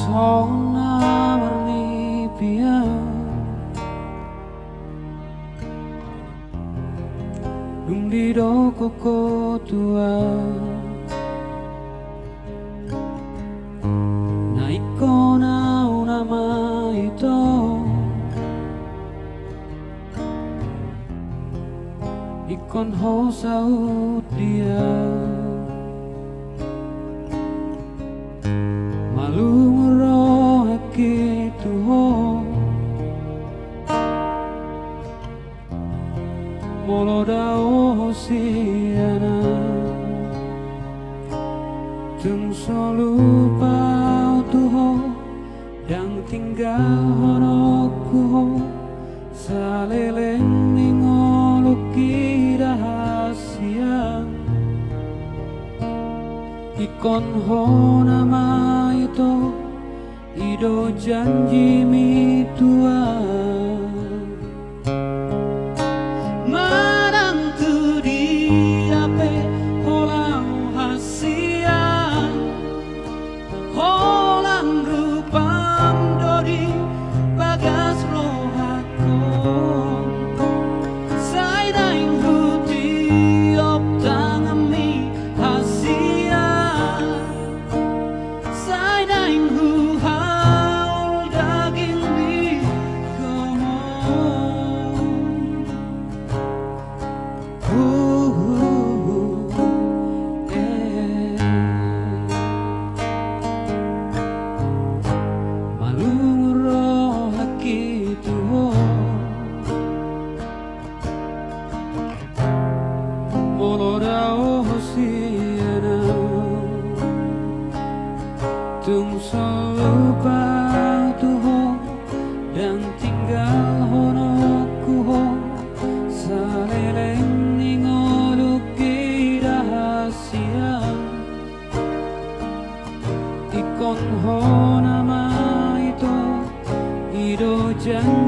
Sona marnipia Nung di do koko tua Na ikaw na unama ito Ikon ho saud dia Malumuro hakitu ho Moloda o siana Tung solupa tu ho Dang tinggal honoku ho Saleleng ningoluki rahasia Ikon ho nama itu Ido janji mi tua Manang tu dia pe holang hasia Holang rupam dodi bagas rohako Sai daing huti op tangami hasia Sai daing hu haul daging mi gomo Malunguro hakitu ho Moloda o siana Tung solupa tu ho Dan tinggal honoku ho Saleleng ningoluki rahasia Ikon ho nama itu Ido janji